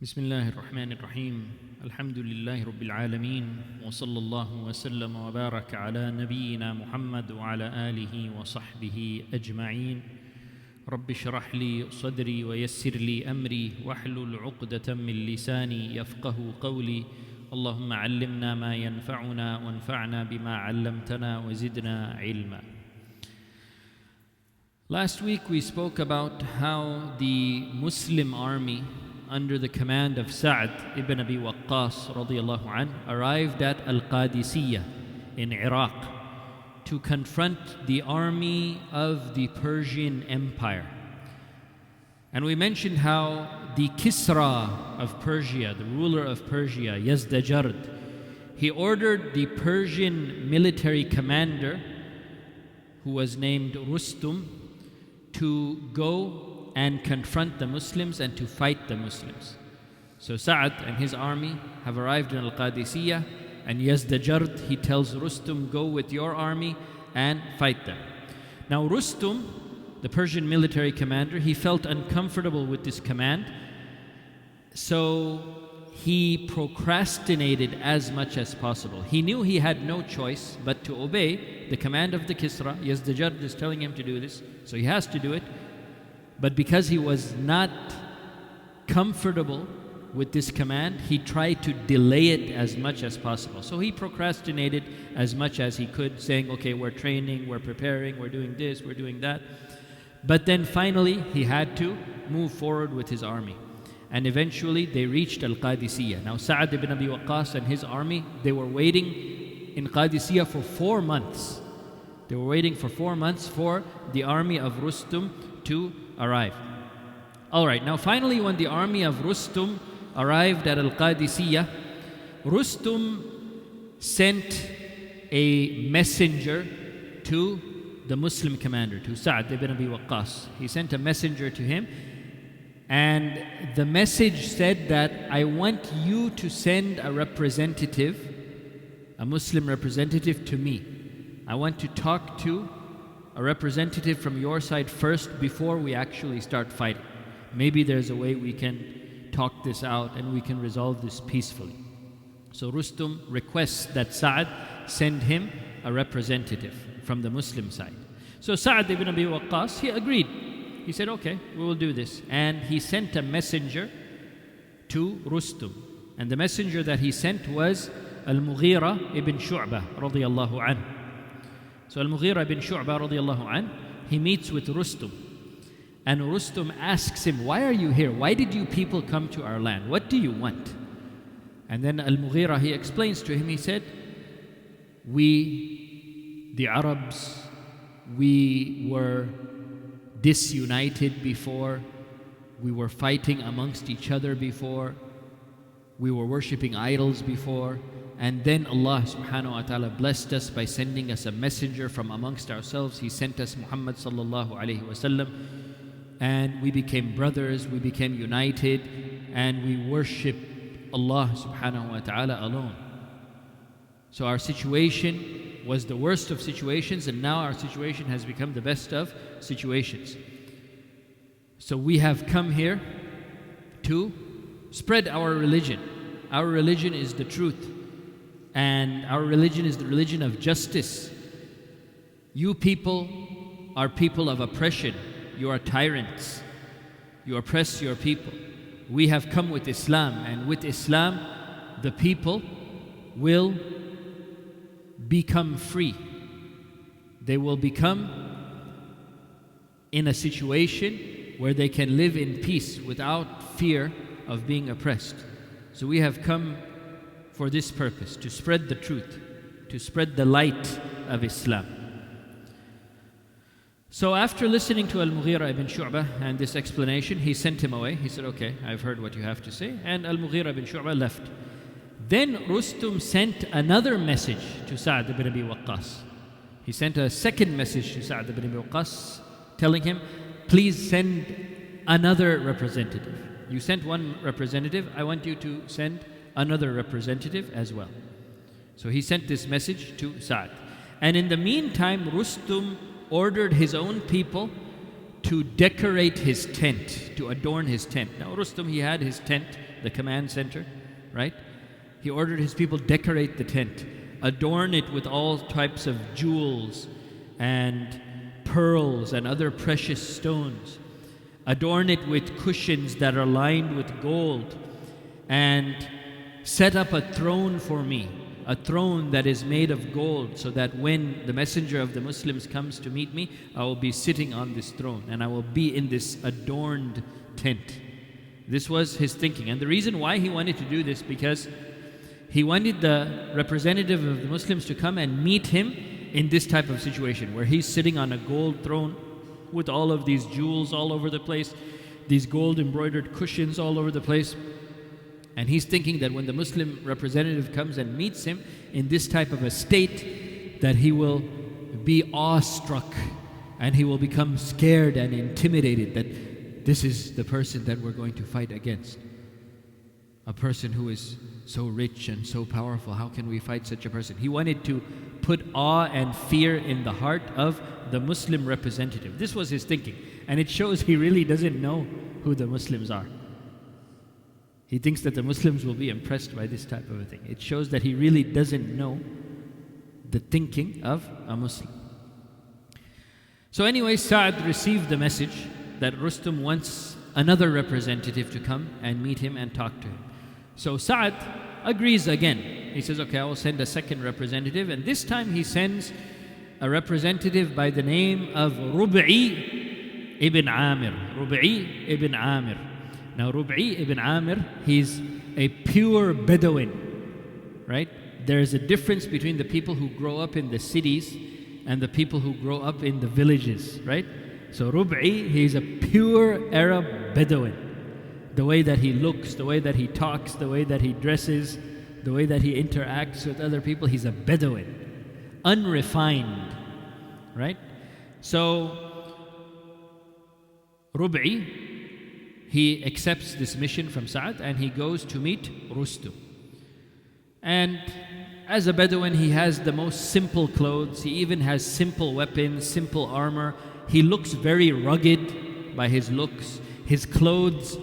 بسم الله الرحمن الرحيم الحمد لله رب العالمين وصلى الله وسلم وبارك على نبينا محمد وعلى آله وصحبه أجمعين رب اشرح لي صدري ويسر لي أمري واحلل عقدة من لساني يفقه قولي اللهم علمنا ما ينفعنا وانفعنا بما علمتنا وزدنا علما. Last week we spoke about how the Muslim army under the command of Sa'd ibn Abi Waqqas radiyallahu anh arrived at Al-Qadisiyah in Iraq to confront the army of the Persian Empire. And we mentioned how the Kisra of Persia, the ruler of Persia, Yazdajard, he ordered the Persian military commander, who was named Rustum, to go and confront the Muslims and to fight the Muslims. So Sa'd and his army have arrived in Al-Qadisiyah, and Yazdajard, he tells Rustum, go with your army and fight them. Now Rustum, the Persian military commander, he felt uncomfortable with this command, so he procrastinated as much as possible. He knew he had no choice but to obey the command of the Kisra. Yazdajard is telling him to do this, so he has to do it. But because he was not comfortable with this command, he tried to delay it as much as possible. So he procrastinated as much as he could, saying, okay, we're training, we're preparing, we're doing this, we're doing that. But then finally, he had to move forward with his army. And eventually, they reached Al-Qadisiyah. Now, Sa'd ibn Abi Waqqas and his army, they were waiting in Qadisiyah for 4 months. They were waiting for 4 months for the army of Rustum to arrive. All right, now finally when the army of Rustum arrived at Al-Qadisiyah, Rustum sent a messenger to the Muslim commander, to Sa'd ibn Abi Waqqas. He sent a messenger to him, and the message said that I want you to send a representative, a Muslim representative, to me. I want to talk to a representative from your side first before we actually start fighting. Maybe there's a way we can talk this out and we can resolve this peacefully. So Rustum requests that Sa'd send him a representative from the Muslim side. So Sa'd ibn Abi Waqqas, he agreed. He said, okay, we will do this. And he sent a messenger to Rustum. And the messenger that he sent was Al-Mughira ibn Shu'bah radiyallahu anhu. So Al-Mughira ibn Shu'bah radiyallahu anh, he meets with Rustum. And Rustum asks him, why are you here? Why did you people come to our land? What do you want? And then Al-Mughira, he explains to him, he said, we, the Arabs, we were disunited before. We were fighting amongst each other before. We were worshipping idols before. And then Allah subhanahu wa ta'ala blessed us by sending us a messenger from amongst ourselves. He sent us Muhammad sallallahu alayhi wa sallam. And we became brothers, we became united, and we worship Allah subhanahu wa ta'ala alone. So our situation was the worst of situations, and now our situation has become the best of situations. So we have come here to spread our religion. Our religion is the truth. And our religion is the religion of justice. You people are people of oppression. You are tyrants. You oppress your people. We have come with Islam, and with Islam, the people will become free. They will become in a situation where they can live in peace without fear of being oppressed. So we have come for this purpose, to spread the truth, to spread the light of Islam. So after listening to Al-Mughira ibn Shu'bah and this explanation, he sent him away. He said, okay, I've heard what you have to say. And Al-Mughira ibn Shu'bah left. Then Rustum sent another message to Sa'd ibn Abi Waqqas. He sent a second message to Sa'd ibn Abi Waqqas, telling him, please send another representative. You sent one representative, I want you to send another representative as well. So he sent this message to Sa'd. And in the meantime, Rustum ordered his own people to decorate his tent, to adorn his tent. Now Rustum, he had his tent the command center, right? He ordered his people decorate the tent, adorn it with all types of jewels and pearls and other precious stones. Adorn it with cushions that are lined with gold, and set up a throne for me, a throne that is made of gold, so that when the messenger of the Muslims comes to meet me, I will be sitting on this throne and I will be in this adorned tent. This was his thinking. And the reason why he wanted to do this, because he wanted the representative of the Muslims to come and meet him in this type of situation, where he's sitting on a gold throne with all of these jewels all over the place, these gold embroidered cushions all over the place. And he's thinking that when the Muslim representative comes and meets him in this type of a state, that he will be awestruck and he will become scared and intimidated, that this is the person that we're going to fight against. A person who is so rich and so powerful, how can we fight such a person? He wanted to put awe and fear in the heart of the Muslim representative. This was his thinking. And it shows he really doesn't know who the Muslims are. He thinks that the Muslims will be impressed by this type of a thing. It shows that he really doesn't know the thinking of a Muslim. So anyway, Sa'd received the message that Rustum wants another representative to come and meet him and talk to him. So Sa'd agrees again. He says, okay, I will send a second representative. And this time he sends a representative by the name of Rub'i ibn Amir. Rub'i ibn Amir. Now Rub'i ibn Amir, he's a pure Bedouin, right? There's a difference between the people who grow up in the cities and the people who grow up in the villages, right? So Rub'i, he's a pure Arab Bedouin. The way that he looks, the way that he talks, the way that he dresses, the way that he interacts with other people, he's a Bedouin, unrefined, right? So Rub'i, he accepts this mission from Sa'd and he goes to meet Rustum. And as a Bedouin, he has the most simple clothes. He even has simple weapons, simple armor. He looks very rugged by his looks. His clothes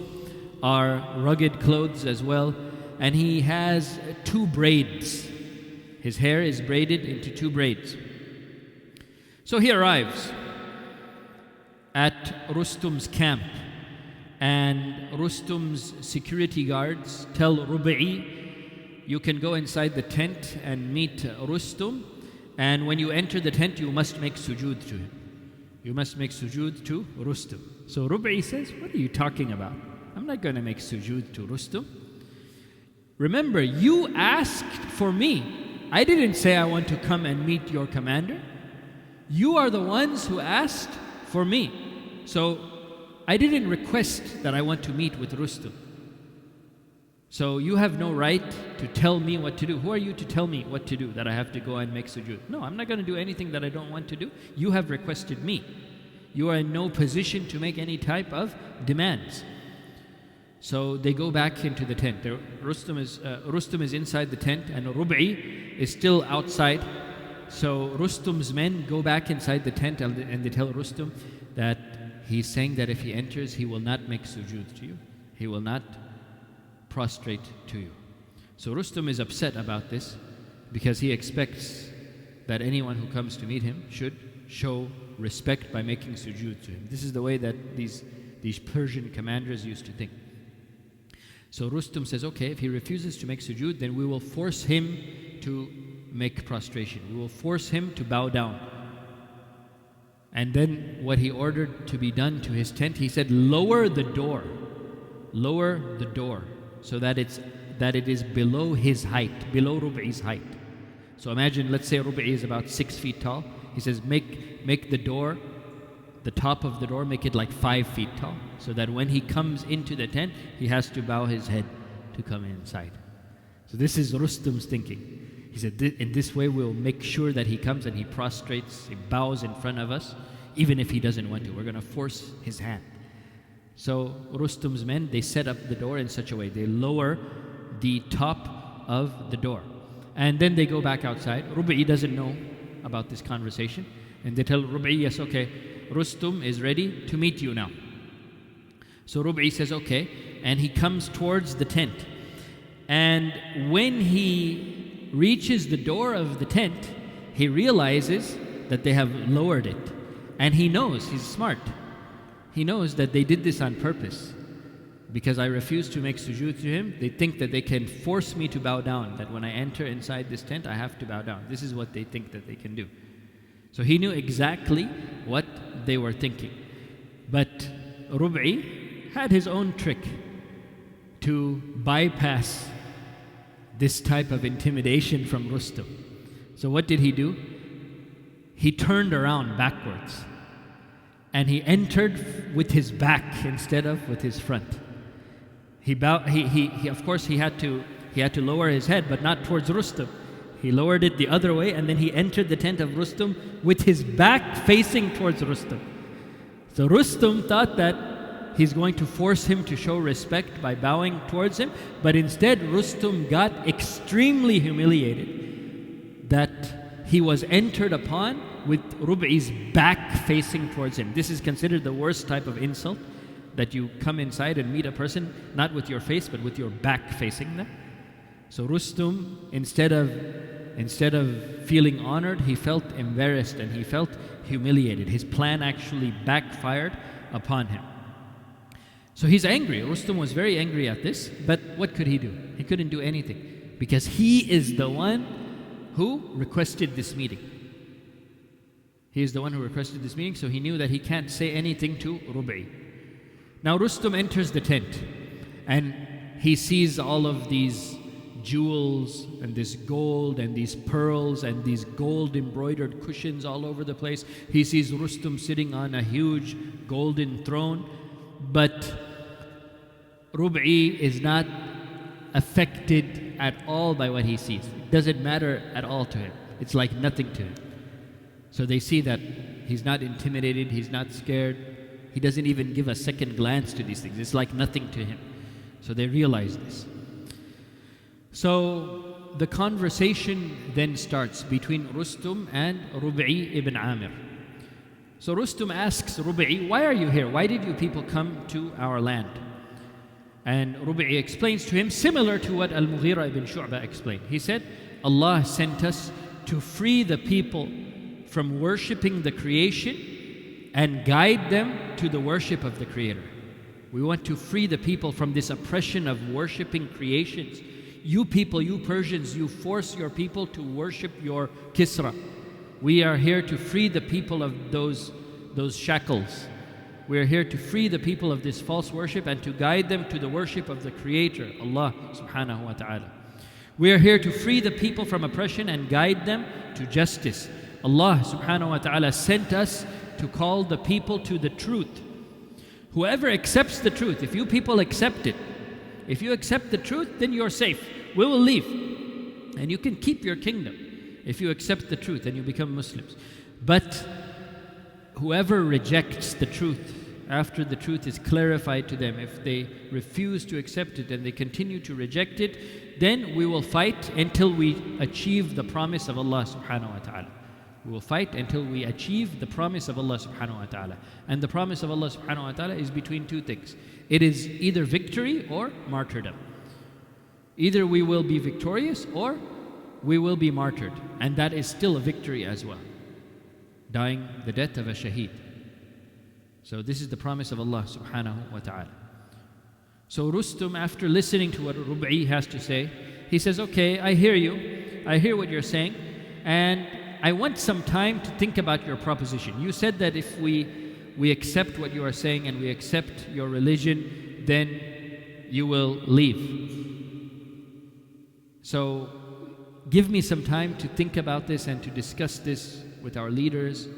are rugged clothes as well. And he has 2 braids. His hair is braided into 2 braids. So he arrives at Rustum's camp. And Rustum's security guards tell Rub'i, you can go inside the tent and meet Rustum, and when you enter the tent, you must make sujood to him. You must make sujood to Rustum. So Rub'i says, what are you talking about? I'm not going to make sujood to Rustum. Remember, you asked for me. I didn't say I want to come and meet your commander. You are the ones who asked for me. So I didn't request that I want to meet with Rustum. So you have no right to tell me what to do. Who are you to tell me what to do, that I have to go and make sujood? No, I'm not going to do anything that I don't want to do. You have requested me. You are in no position to make any type of demands. So they go back into the tent. Rustum is inside the tent and Rub'i is still outside. So Rustum's men go back inside the tent and they tell Rustum that he's saying that if he enters, he will not make sujood to you. He will not prostrate to you. So Rustum is upset about this because he expects that anyone who comes to meet him should show respect by making sujood to him. This is the way that these Persian commanders used to think. So Rustum says, okay, if he refuses to make sujood, then we will force him to make prostration. We will force him to bow down. And then what he ordered to be done to his tent, he said, lower the door, so that it is below his height, below Rub'i's height. So imagine, let's say Rub'i is about 6 feet tall. He says, make the door, the top of the door, make it like 5 feet tall, so that when he comes into the tent, he has to bow his head to come inside. So this is Rustum's thinking. He said, in this way we'll make sure that he comes and he prostrates, he bows in front of us, even if he doesn't want to. We're going to force his hand. So Rustum's men, they set up the door in such a way. They lower the top of the door. And then they go back outside. Rub'i doesn't know about this conversation. And they tell Rub'i, yes, okay, Rustum is ready to meet you now. So Rub'i says, okay, and he comes towards the tent. And when he reaches the door of the tent, he realizes that they have lowered it. And he knows, he's smart, he knows that they did this on purpose. Because I refuse to make sujood to him, they think that they can force me to bow down, that when I enter inside this tent, I have to bow down. This is what they think that they can do. So he knew exactly what they were thinking. But Rub'i had his own trick to bypass this type of intimidation from Rustum. So what did he do? He turned around backwards and he entered with his back instead of with his front. Of course he had to lower his head, but not towards Rustum. He lowered it the other way, and then he entered the tent of Rustum with his back facing towards Rustum. So Rustum thought that he's going to force him to show respect by bowing towards him, but instead Rustum got extremely humiliated that he was entered upon with Rub'i's back facing towards him. This is considered the worst type of insult, that you come inside and meet a person not with your face but with your back facing them. So Rustum, instead of feeling honored, he felt embarrassed and he felt humiliated. His plan actually backfired upon him. So he's angry. Rustum was very angry at this, but what could he do? He couldn't do anything because he is the one who requested this meeting. He is the one who requested this meeting, so he knew that he can't say anything to Rub'i. Now Rustum enters the tent and he sees all of these jewels and this gold and these pearls and these gold embroidered cushions all over the place. He sees Rustum sitting on a huge golden throne, but Rub'i is not affected at all by what he sees. It doesn't matter at all to him. It's like nothing to him. So they see that he's not intimidated, he's not scared. He doesn't even give a second glance to these things. It's like nothing to him. So they realize this. So the conversation then starts between Rustum and Rub'i ibn Amir. So Rustum asks Rub'i, why are you here? Why did you people come to our land? And Rub'i explains to him, similar to what Al-Mughira ibn Shu'bah explained. He said, Allah sent us to free the people from worshipping the creation and guide them to the worship of the Creator. We want to free the people from this oppression of worshipping creations. You people, you Persians, you force your people to worship your Kisra. We are here to free the people of those shackles. We are here to free the people of this false worship and to guide them to the worship of the Creator, Allah subhanahu wa ta'ala. We are here to free the people from oppression and guide them to justice. Allah subhanahu wa ta'ala sent us to call the people to the truth. Whoever accepts the truth, if you people accept it, if you accept the truth, then you're safe. We will leave. And you can keep your kingdom if you accept the truth and you become Muslims. But whoever rejects the truth, after the truth is clarified to them, if they refuse to accept it and they continue to reject it, then we will fight until we achieve the promise of Allah subhanahu wa ta'ala. We will fight until we achieve the promise of Allah subhanahu wa ta'ala. And the promise of Allah subhanahu wa ta'ala is between two things. It is either victory or martyrdom. Either we will be victorious or we will be martyred. And that is still a victory as well. Dying the death of a shaheed. So this is the promise of Allah subhanahu wa ta'ala. So Rustum, after listening to what Rub'i has to say, he says, okay, I hear you. I hear what you're saying. And I want some time to think about your proposition. You said that if we accept what you are saying and we accept your religion, then you will leave. So give me some time to think about this and to discuss this with our leaders,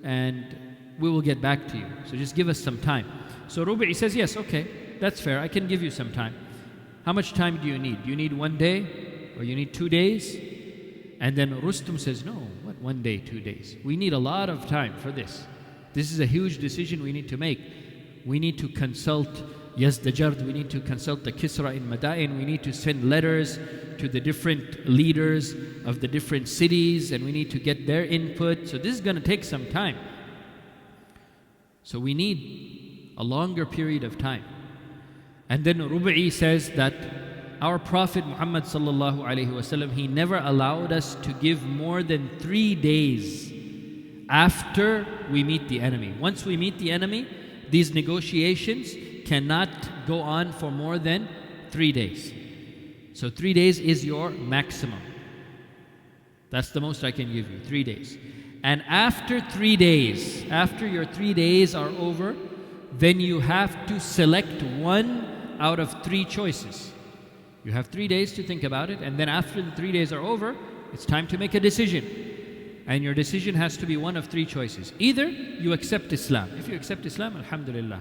and we will get back to you. So just give us some time. So Rub'i says, yes, okay, that's fair. I can give you some time. How much time do you need? Do you need 1 day or you need 2 days? And then Rustum says, no, what 1 day, 2 days? We need a lot of time for this. This is a huge decision we need to make. We need to consult Yazdajard, we need to consult the Kisra in Madain, we need to send letters to the different leaders of the different cities, and we need to get their input. So this is going to take some time. So we need a longer period of time. And then Rubai says that our Prophet Muhammad sallallahu alaihi wasallam, he never allowed us to give more than 3 days after we meet the enemy. Once we meet the enemy, these negotiations cannot go on for more than 3 days. So 3 days is your maximum. That's the most I can give you, 3 days. And after 3 days, after your 3 days are over, then you have to select one out of 3 choices. You have 3 days to think about it, and then after the 3 days are over, it's time to make a decision. And your decision has to be one of 3 choices. Either you accept Islam. If you accept Islam, alhamdulillah.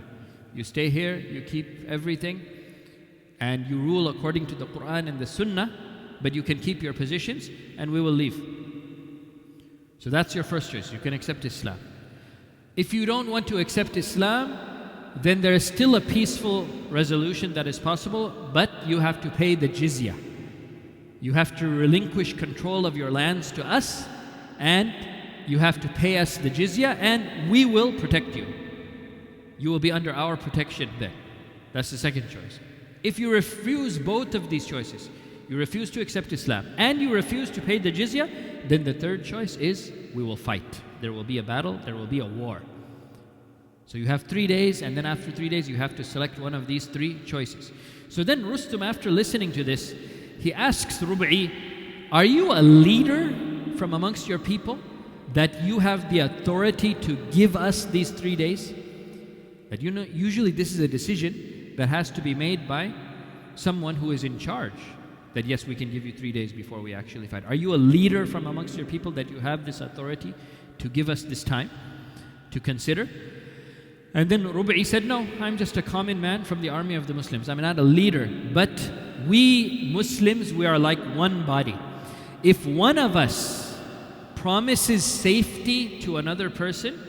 You stay here, you keep everything, and you rule according to the Quran and the Sunnah, but you can keep your positions, and we will leave. So that's your first choice. You can accept Islam. If you don't want to accept Islam, then there is still a peaceful resolution that is possible, but you have to pay the jizya. You have to relinquish control of your lands to us, and you have to pay us the jizya, and we will protect you. You will be under our protection then. That's the second choice. If you refuse both of these choices, you refuse to accept Islam and you refuse to pay the jizya, then the third choice is we will fight. There will be a battle, there will be a war. So you have 3 days, and then after 3 days you have to select one of these 3 choices. So then Rustum, after listening to this, he asks Rubai, are you a leader from amongst your people that you have the authority to give us these 3 days? That you know, usually this is a decision that has to be made by someone who is in charge. That yes, we can give you 3 days before we actually fight. Are you a leader from amongst your people that you have this authority to give us this time to consider? And then Rubai said, no, I'm just a common man from the army of the Muslims. I'm not a leader. But we Muslims, we are like one body. If one of us promises safety to another person,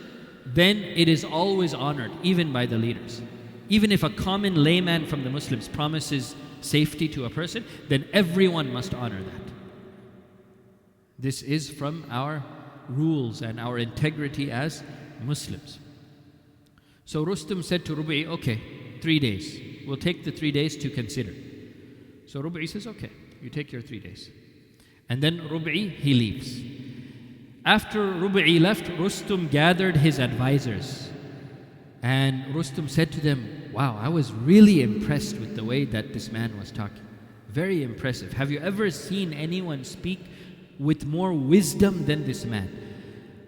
then it is always honored, even by the leaders. Even if a common layman from the Muslims promises safety to a person, then everyone must honor that. This is from our rules and our integrity as Muslims. So Rustum said to Rubai, okay, 3 days. We'll take the 3 days to consider. So Rubai says, okay, you take your 3 days. And then Rubai, he leaves. After Rubai left, Rustum gathered his advisors. And Rustum said to them, wow, I was really impressed with the way that this man was talking. Very impressive. Have you ever seen anyone speak with more wisdom than this man?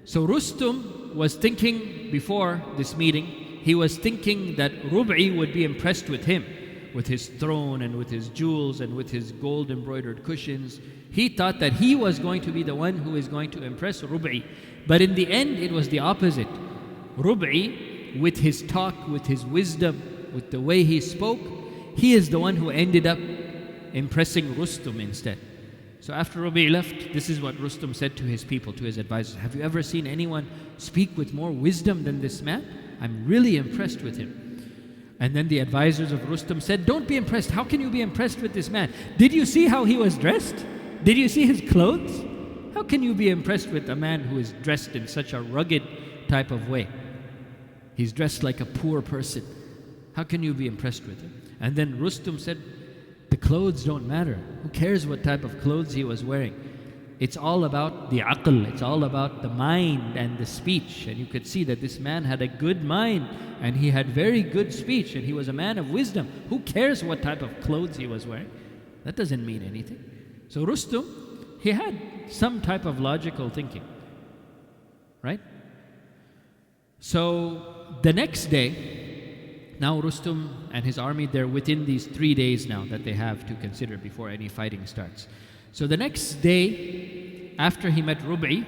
So Rustum was thinking before this meeting, he was thinking that Rubai would be impressed with him, with his throne and with his jewels and with his gold embroidered cushions. He thought that he was going to be the one who is going to impress Rubai. But in the end, it was the opposite. Rubai, with his talk, with his wisdom, with the way he spoke, he is the one who ended up impressing Rustum instead. So after Rubai left, this is what Rustum said to his people, to his advisors. Have you ever seen anyone speak with more wisdom than this man? I'm really impressed with him. And then the advisors of Rustum said, don't be impressed. How can you be impressed with this man? Did you see how he was dressed? Did you see his clothes? How can you be impressed with a man who is dressed in such a rugged type of way? He's dressed like a poor person. How can you be impressed with him? And then Rustum said, the clothes don't matter. Who cares what type of clothes he was wearing? It's all about the aql, it's all about the mind and the speech. And you could see that this man had a good mind and he had very good speech and he was a man of wisdom. Who cares what type of clothes he was wearing? That doesn't mean anything. So Rustum, he had some type of logical thinking, right? So the next day, now Rustum and his army, they're within these 3 days now that they have to consider before any fighting starts. So the next day, after he met Rubai,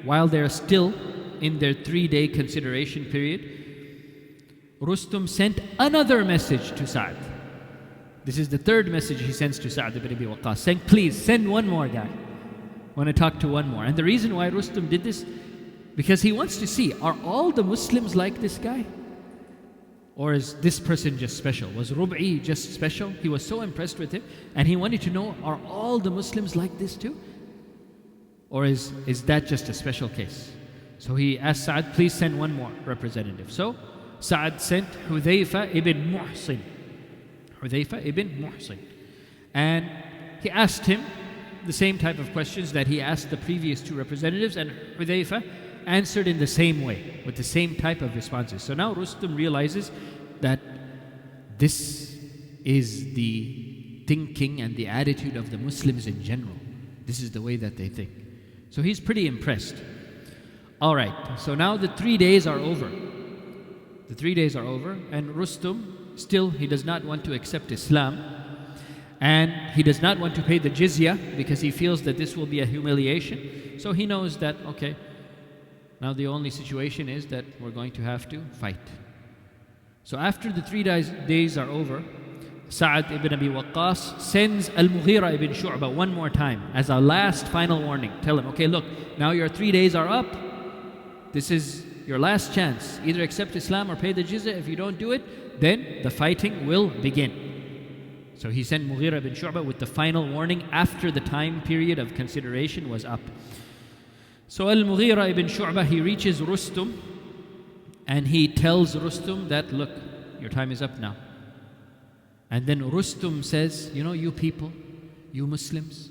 while they're still in their 3-day consideration period, Rustum sent another message to Sa'd. This is the third message he sends to Sa'd ibn Abi Waqqas, saying, please send one more guy. I want to talk to one more. And the reason why Rustum did this, because he wants to see, are all the Muslims like this guy? Or is this person just special? Was Rubai just special? He was so impressed with him, and he wanted to know, are all the Muslims like this too? Or is that just a special case? So he asked Sa'd, please send one more representative. So Sa'd sent Hudhayfa ibn Muhsin. Hudhayfa ibn Muhsin. And he asked him the same type of questions that he asked the previous two representatives, and Hudhayfa answered in the same way, with the same type of responses. So now Rustum realizes that this is the thinking and the attitude of the Muslims in general. This is the way that they think. So he's pretty impressed. All right, so now the 3 days are over. The 3 days are over, and Rustum, still, he does not want to accept Islam. And he does not want to pay the jizya because he feels that this will be a humiliation. So he knows that, okay, now the only situation is that we're going to have to fight. So after the 3 days are over, Sa'ad ibn Abi Waqqas sends Al-Mughira ibn Shu'bah one more time as a last final warning. Tell him, okay, look, now your 3 days are up. This is your last chance. Either accept Islam or pay the jizya. If you don't do it, then the fighting will begin. So he sent Mughira ibn Shu'bah with the final warning after the time period of consideration was up. So Al-Mughira ibn Shu'bah, he reaches Rustum and he tells Rustum that, look, your time is up now. And then Rustum says, you know, you people, you Muslims,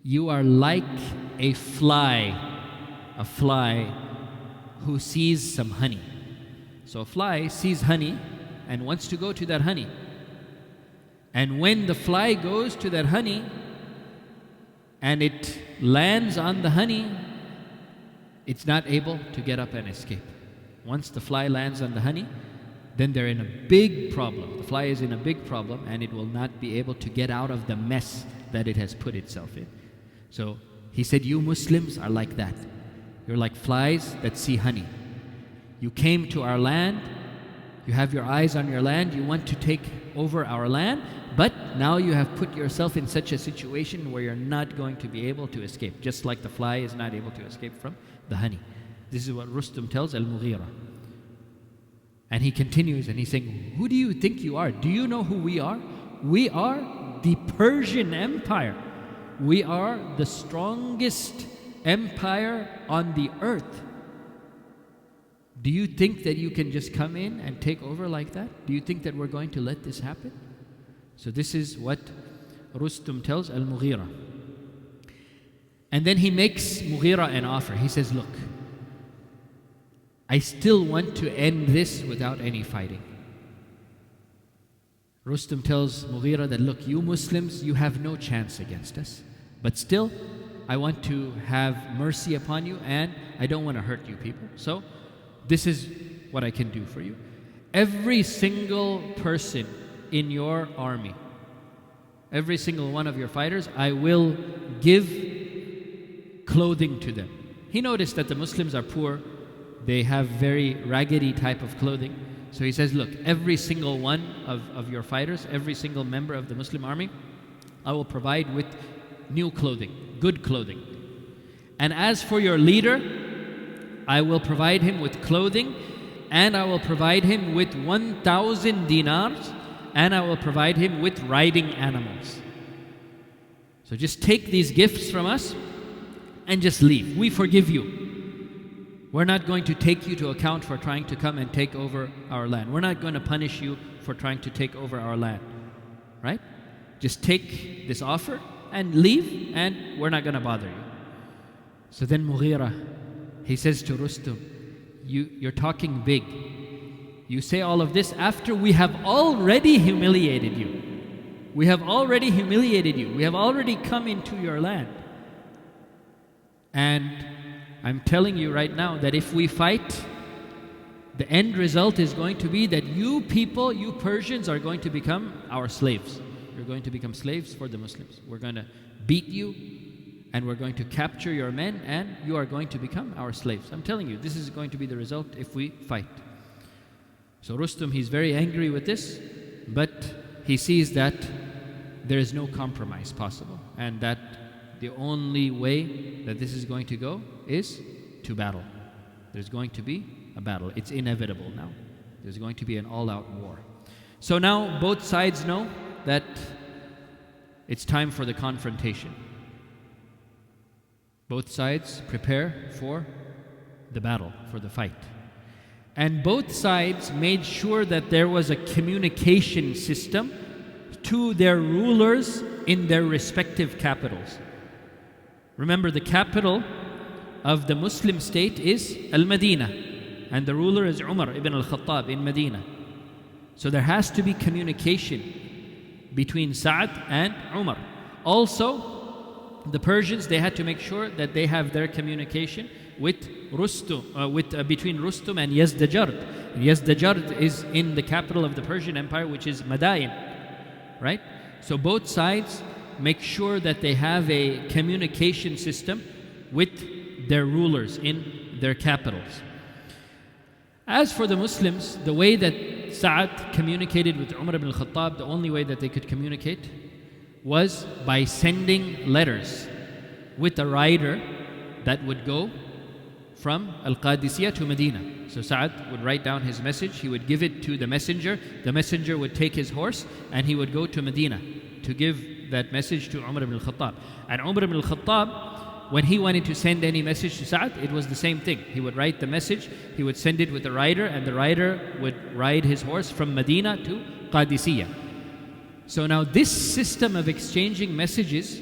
you are like a fly who sees some honey. So a fly sees honey and wants to go to that honey. And when the fly goes to that honey and it lands on the honey, it's not able to get up and escape. Once the fly lands on the honey, then they're in a big problem. The fly is in a big problem and it will not be able to get out of the mess that it has put itself in. So he said, you Muslims are like that. You're like flies that see honey. You came to our land, you have your eyes on your land, you want to take over our land, but now you have put yourself in such a situation where you're not going to be able to escape, just like the fly is not able to escape from the honey. This is what Rustum tells Al-Mughira. And he continues and he's saying, who do you think you are? Do you know who we are? We are the Persian Empire. We are the strongest empire on the earth. Do you think that you can just come in and take over like that? Do you think that we're going to let this happen? So this is what Rustum tells Al-Mughira. And then he makes Mughira an offer. He says, look, I still want to end this without any fighting. Rustum tells Mughira that, look, you Muslims, you have no chance against us. But still, I want to have mercy upon you and I don't want to hurt you people. So this is what I can do for you. Every single person in your army, every single one of your fighters, I will give clothing to them. He noticed that the Muslims are poor. They have very raggedy type of clothing. So he says, look, every single one of your fighters, every single member of the Muslim army, I will provide with new clothing, good clothing. And as for your leader, I will provide him with clothing, and I will provide him with 1,000 dinars, and I will provide him with riding animals. So just take these gifts from us and just leave. We forgive you. We're not going to take you to account for trying to come and take over our land. We're not going to punish you for trying to take over our land. Right? Just take this offer and leave, and we're not going to bother you. So then Mughira, he says to Rustum, you're talking big. You say all of this after we have already humiliated you. We have already humiliated you. We have already come into your land. And I'm telling you right now that if we fight, the end result is going to be that you people, you Persians, are going to become our slaves. You're going to become slaves for the Muslims. We're going to beat you and we're going to capture your men and you are going to become our slaves. I'm telling you, this is going to be the result if we fight. So Rustum, he's very angry with this, but he sees that there is no compromise possible and that the only way that this is going to go is to battle. There's going to be a battle. It's inevitable now. There's going to be an all-out war. So now both sides know that it's time for the confrontation. Both sides prepare for the battle, for the fight. And both sides made sure that there was a communication system to their rulers in their respective capitals. Remember, the capital of the Muslim state is Al-Madinah, and the ruler is Umar ibn Al-Khattab in Medina. So there has to be communication between Sa'd and Umar. Also, the Persians, they had to make sure that they have their communication with between Rustum and Yazdajard. Yazdajard is in the capital of the Persian Empire, which is Madain, right? So both sides make sure that they have a communication system with their rulers in their capitals. As for the Muslims, the way that Sa'd communicated with Umar ibn al-Khattab, the only way that they could communicate was by sending letters with a rider that would go from Al-Qadisiyah to Medina. So Sa'd would write down his message, he would give it to the messenger would take his horse and he would go to Medina to give that message to Umar ibn al-Khattab. And Umar ibn al-Khattab, when he wanted to send any message to Sa'd, it was the same thing. He would write the message, he would send it with a rider, and the rider would ride his horse from Medina to Qadisiyah. So now this system of exchanging messages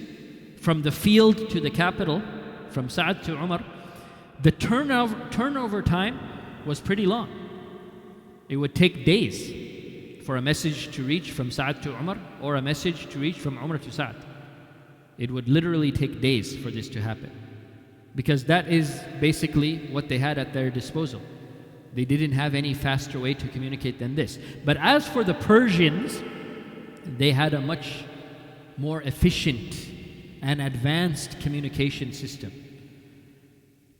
from the field to the capital, from Sa'd to Umar, the turnover time was pretty long. It would take days for a message to reach from Sa'd to Umar, or a message to reach from Umar to Sa'd. It would literally take days for this to happen, because that is basically what they had at their disposal. They didn't have any faster way to communicate than this. But as for the Persians, they had a much more efficient and advanced communication system.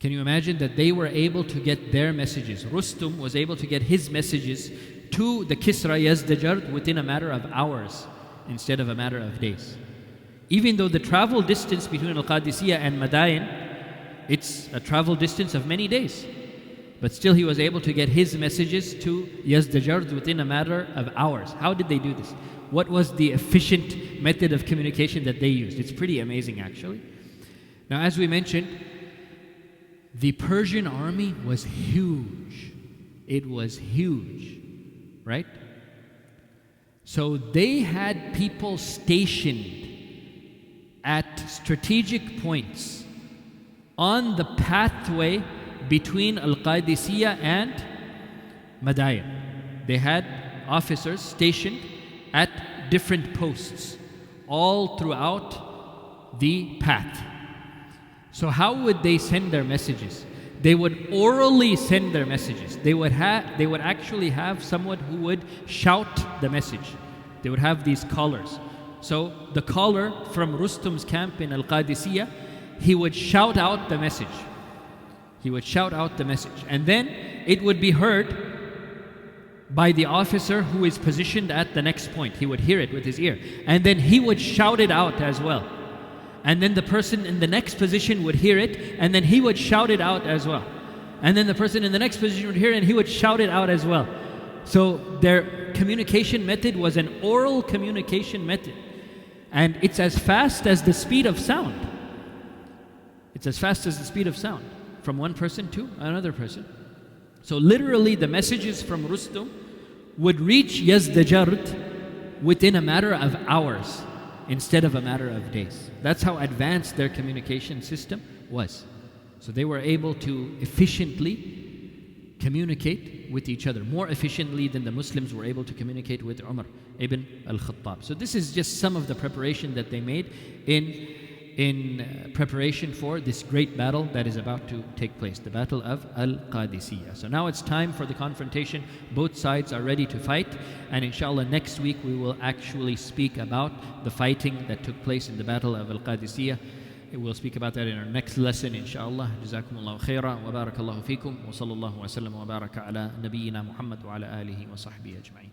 Can you imagine that they were able to get their messages? Rustum was able to get his messages to the Kisra Yazdajard within a matter of hours instead of a matter of days. Even though the travel distance between Al-Qadisiyah and Madain, it's a travel distance of many days. But still he was able to get his messages to Yazdajard within a matter of hours. How did they do this? What was the efficient method of communication that they used? It's pretty amazing, actually. Now, as we mentioned, the Persian army was huge. It was huge, right? So they had people stationed at strategic points on the pathway between Al-Qadisiyah and Madain. They had officers stationed at different posts all throughout the path. So how would they send their messages? They would orally send their messages. They would actually have someone who would shout the message. They would have these callers. So the caller from Rustum's camp in Al-Qadisiyah, he would shout out the message. He would shout out the message. And then it would be heard by the officer who is positioned at the next point. He would hear it with his ear. And then he would shout it out as well. And then the person in the next position would hear it, and then he would shout it out as well. And then the person in the next position would hear it, and he would shout it out as well. So their communication method was an oral communication method. And it's as fast as the speed of sound. It's as fast as the speed of sound, from one person to another person. So literally the messages from Rustum would reach Yazdajard within a matter of hours instead of a matter of days. That's how advanced their communication system was. So they were able to efficiently communicate with each other, more efficiently than the Muslims were able to communicate with Umar ibn al-Khattab. So this is just some of the preparation that they made in preparation for this great battle that is about to take place, the Battle of Al-Qadisiyah. So now it's time for the confrontation. Both sides are ready to fight, and inshallah next week we will actually speak about the fighting that took place in the Battle of Al-Qadisiyah. We'll speak about that in our next lesson, inshallah. Jazakumullahu khairan wa barakallahu fikum wa sallallahu wa sallam wa baraka ala nabiyyina Muhammad wa ala alihi wa sahbihi ajma'in.